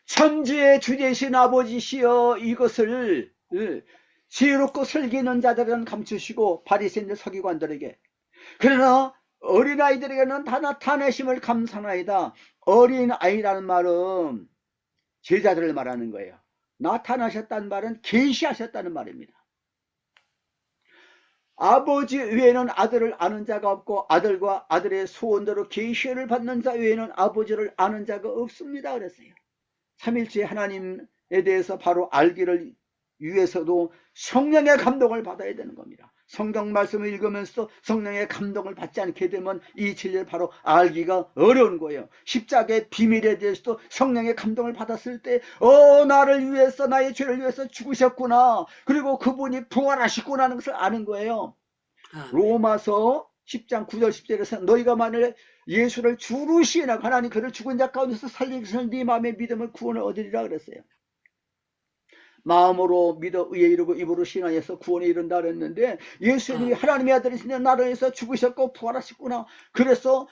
천지의 주 되신 아버지시여 이것을 지혜롭고 슬기는 자들은 감추시고 바리새인들 서기관들에게 그러나 어린아이들에게는 다 나타내심을 감사나이다. 어린아이라는 말은 제자들을 말하는 거예요. 나타나셨다는 말은 계시하셨다는 말입니다. 아버지 외에는 아들을 아는 자가 없고 아들과 아들의 소원대로 계시를 받는 자 외에는 아버지를 아는 자가 없습니다 그랬어요. 삼일째 하나님에 대해서 바로 알기를 위해서도 성령의 감동을 받아야 되는 겁니다. 성경 말씀을 읽으면서 성령의 감동을 받지 않게 되면 이 진리를 바로 알기가 어려운 거예요. 십자가의 비밀에 대해서도 성령의 감동을 받았을 때 나를 위해서 나의 죄를 위해서 죽으셨구나. 그리고 그분이 부활하시구나 하는 것을 아는 거예요. 로마서 10장 9절 10절에서 너희가 만일 예수를 주로 시인하고 하나님 그를 죽은 자 가운데서 살리시는 네 마음의 믿음을 구원을 얻으리라 그랬어요. 마음으로 믿어 의에 이르고 입으로 신앙해서 구원에 이른다 그랬는데 예수님이 하나님의 아들이시니 나를 위해서 죽으셨고 부활하셨구나. 그래서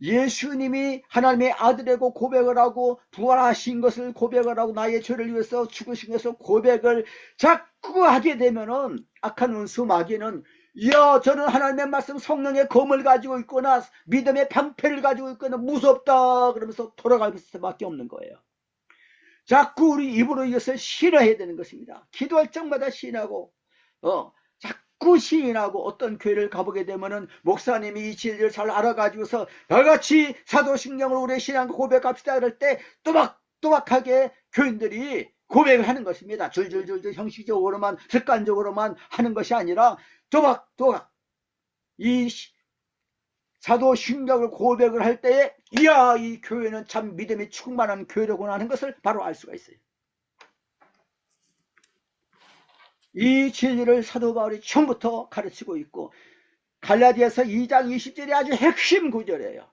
예수님이 하나님의 아들이고 고백을 하고 부활하신 것을 고백을 하고 나의 죄를 위해서 죽으신 것을 고백을 자꾸 하게 되면은 악한 원수 마귀는 저는 하나님의 말씀 성령의 검을 가지고 있거나 믿음의 방패를 가지고 있거나 무섭다 그러면서 돌아갈 수밖에 없는 거예요. 자꾸 우리 입으로 이것을 시인해야 되는 것입니다. 기도할 적마다 시인하고 자꾸 시인하고 어떤 교회를 가보게 되면은 목사님이 이 진리를 잘 알아가지고서 나같이 사도신경으로 우리의 신앙 고백합시다 그럴 때 또박또박하게 교인들이 고백을 하는 것입니다. 줄줄줄줄 형식적으로만 습관적으로만 하는 것이 아니라 또박또박 이 사도신경을 고백을 할 때에 이 교회는 참 믿음이 충만한 교회로구나 하는 것을 바로 알 수가 있어요. 이 진리를 사도 바울이 처음부터 가르치고 있고 갈라디아서 2장 20절이 아주 핵심 구절이에요.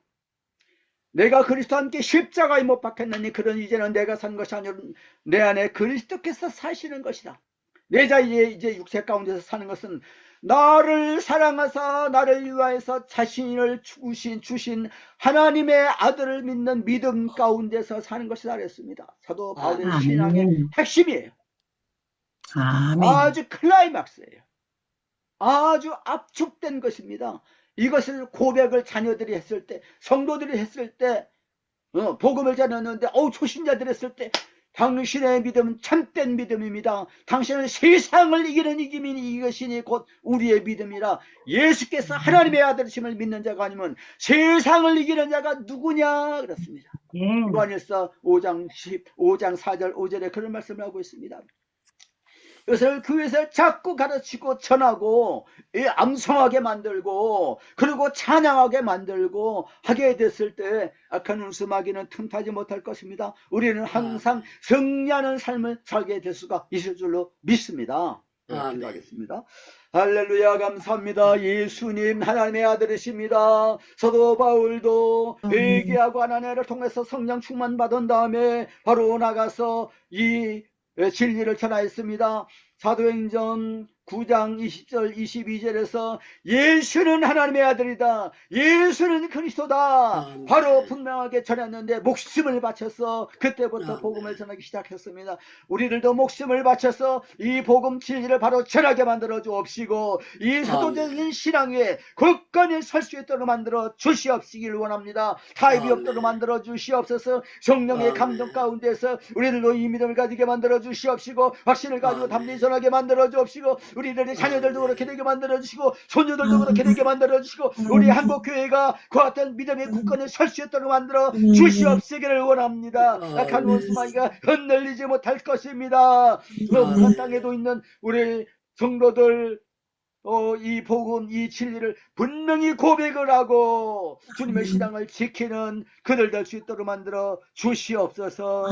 내가 그리스도와 함께 십자가에 못 박혔느니 그런 이제는 내가 산 것이 아니라 내 안에 그리스도께서 사시는 것이다. 내 자의 이제 육체 가운데서 사는 것은 나를 사랑하사 나를 위하여서 자신을 주신 하나님의 아들을 믿는 믿음 가운데서 사는 것이다 그랬습니다. 사도 바울의 신앙의 핵심이에요. 아주 클라이막스예요. 아주 압축된 것입니다. 이것을 고백을 자녀들이 했을 때 성도들이 했을 때 복음을 전했는데 초신자들이 했을 때 당신의 믿음은 참된 믿음입니다. 당신은 세상을 이기는 이것이니 곧 우리의 믿음이라. 예수께서 하나님의 아들이심을 믿는 자가 아니면 세상을 이기는 자가 누구냐 그렇습니다. 요한일서 5장 4절 5절에 그런 말씀을 하고 있습니다. 이것을 교회에서 자꾸 가르치고 전하고 암송하게 만들고 그리고 찬양하게 만들고 하게 됐을 때 악한 운수마귀는 틈타지 못할 것입니다. 우리는 항상 승리하는 삶을 살게 될 수가 있을 줄로 믿습니다. 기도하겠습니다. 할렐루야 감사합니다. 예수님 하나님의 아들이십니다. 사도 바울도 회개하고 하나님을 통해서 성령 충만 받은 다음에 바로 나가서 이 진리를 전하였습니다. 사도행전 9장 20절 22절에서 예수는 하나님의 아들이다. 예수는 그리스도다. 바로 분명하게 전했는데 목숨을 바쳐서 그때부터 복음을 전하기 시작했습니다. 우리들도 목숨을 바쳐서 이 복음 진리를 바로 전하게 만들어 주옵시고 이 사도적인 신앙 위에 굳건히 설 수 있도록 만들어 주시옵시길 원합니다. 타협이 없도록 만들어 주시옵소서. 성령의 감동 가운데서 우리들도 이 믿음을 가지게 만들어 주시옵시고 확신을 가지고 담대히 전하게 만들어 주옵시고 우리들의 자녀들도 그렇게 되게 만들어주시고 손주들도 그렇게 되게 만들어주시고 우리 한국교회가 그 같은 믿음의 굳건히 설 수 있도록 만들어 주시옵시기를 원합니다. 악한 원수마귀가 흔들리지 못할 것입니다. 북한 땅에도 있는 우리 성도들 이 복음, 이 진리를 분명히 고백을 하고 주님의 신앙을 지키는 그들 될 수 있도록 만들어 주시옵소서.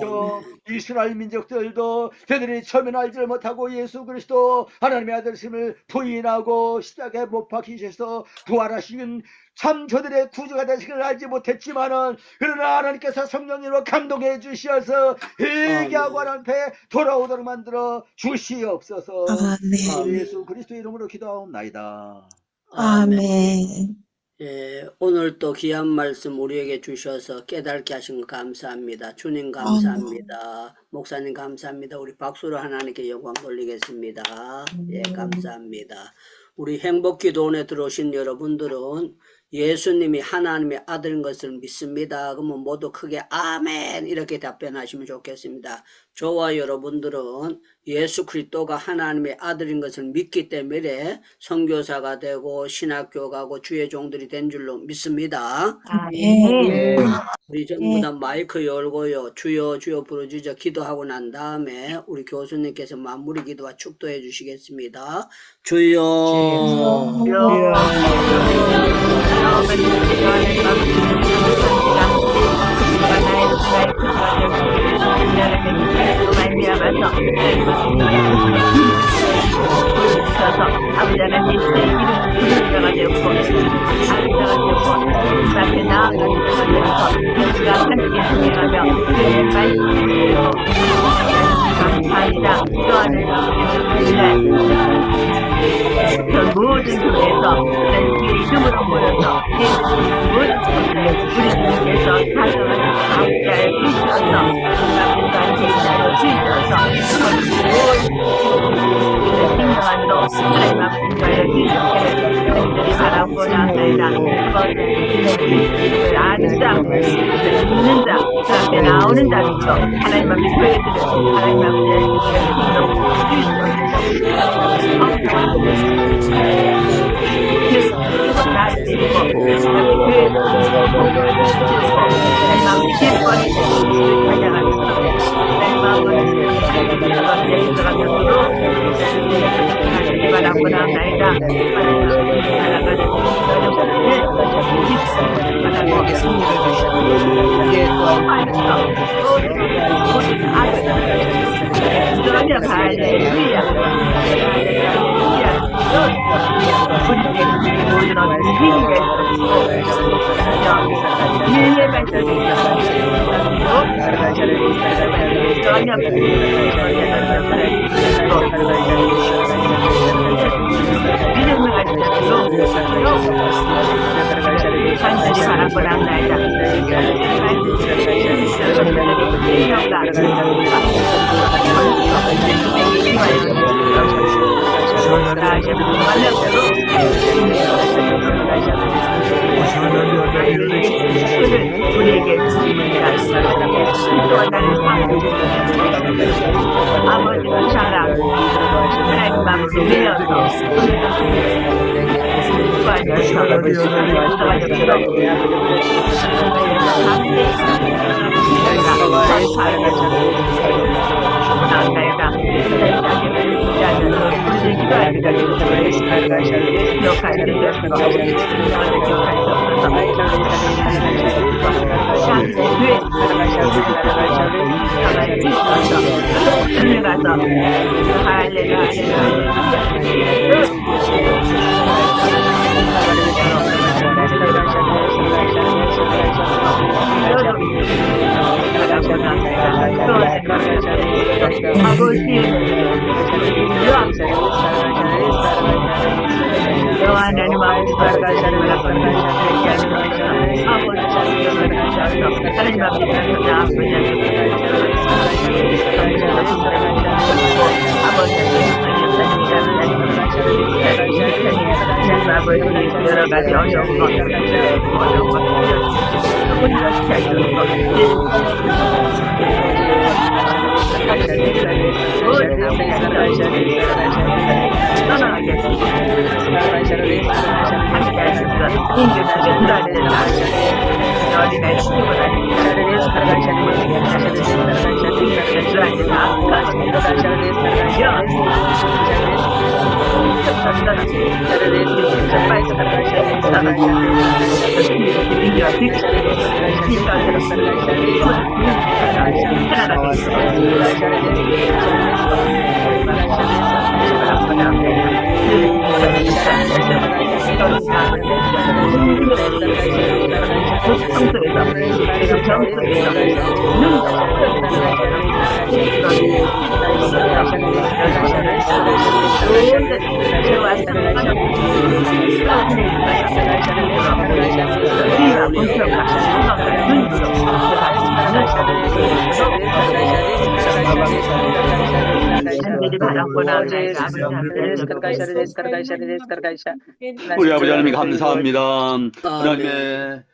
또 이스라엘 민족들도 저들이 처음에는 알지를 못하고 예수 그리스도 하나님의 아들임을 부인하고 십자가에 못 박히셔서 부활하시는 참 저들의 구주가 되시기를 알지 못했지만은 그러나 하나님께서 성령님으로 감동해 주시어서 회개하고 하나님 앞에 돌아오도록 만들어 주시옵소서. 아멘. 예수 그리스도 이름으로 기도하옵나이다. 아멘. 예, 오늘 또 귀한 말씀 우리에게 주셔서 깨닫게 하신 거 감사합니다. 주님 감사합니다. 목사님 감사합니다. 우리 박수로 하나님께 영광 돌리겠습니다. 예, 감사합니다. 우리 행복기도원에 들어오신 여러분들은 예수님이 하나님의 아들인 것을 믿습니다. 그러면 모두 크게 아멘 이렇게 답변하시면 좋겠습니다. 저와 여러분들은 예수 그리스도가 하나님의 아들인 것을 믿기 때문에 선교사가 되고 신학교 가고 주의 종들이 된 줄로 믿습니다. 아멘. 우리 전부 다 마이크 열고요. 주여 주여 부르짖어 기도하고 난 다음에 우리 교수님께서 마무리 기도와 축도해 주시겠습니다. 주여 모든 교회에서 이름으로 모여서 모든 우리 주님께서 사랑하는 가운데에 주셔서 주셔서 생명한 도 하나님 앞에 주시기를 저희들이 바라고 나아가이다. 그것을 아는 자, 믿는 자, 그 앞에 나오는 자들도 하나님 앞에 보여주는 하나님 앞에 우리에게 주님을 아버지의 사랑 하나님 앞에 내어서 여러 가지 어려운 우리 아버지 하나님 감사합니다. 아멘. 하나님의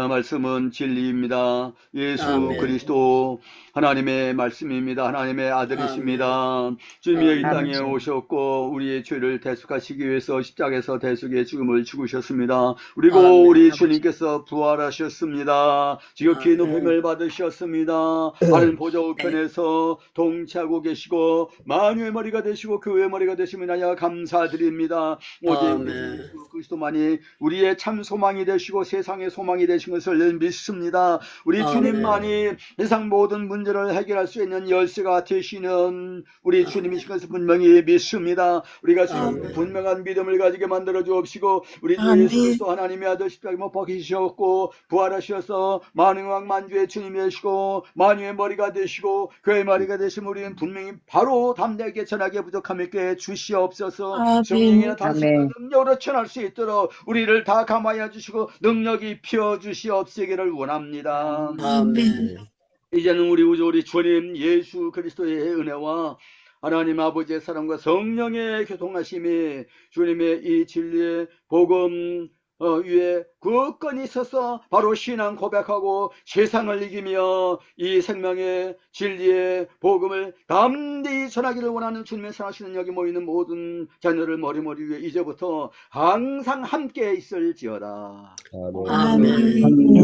말씀은 진리입니다. 예수 아멘. 그리스도 하나님의 말씀입니다. 하나님의 아들이십니다. 주님이 이 땅에 오셨고 우리의 죄를 대속하시기 위해서 십자가에서 대속의 죽음을 죽으셨습니다. 그리고 아멘. 우리 주님께서 부활하셨습니다. 지극히 높임을 받으셨습니다. 하늘 보좌 우편에서 동치하고 계시고 만유의 머리가 되시고 그 외의 머리가 되시면 감사드립니다. 오직 아멘. 예수 그리스도만이 우리의 참 소망이 되시고 세상의 소망이 되신 것을 믿습니다. 우리 아멘. 주님만이 세상 모든 문제를 해결할 수 있는 열쇠가 되시는 우리 주님이신 것을 분명히 믿습니다. 우리가 주님 분명한 믿음을 가지게 만들어 주옵시고 우리 주 예수 그리스도 하나님의 아들 십자가에 못 박히셨고 부활하셔서 만왕 만주의 주님이시고 만유의 머리가 되시고 그의 머리가 되시면 우리는 분명히 바로 담대하게 전하게 부족함 있게 주시옵소서. 성령이나 당신의 능력으로 전할 수 있도록 우리를 다 감화해 주시고 능력이 피어 주시옵시기를 원합니다. 아멘. 이제는 우리 주님 예수 그리스도의 은혜와 하나님 아버지의 사랑과 성령의 교통하심이 주님의 이 진리의 복음 위에 굳건히 있어서 바로 신앙 고백하고 세상을 이기며 이 생명의 진리의 복음을 담대히 전하기를 원하는 주님의 사랑하시는 여기 모이는 모든 자녀를 머리머리 위에 이제부터 항상 함께 있을지어다. 아멘.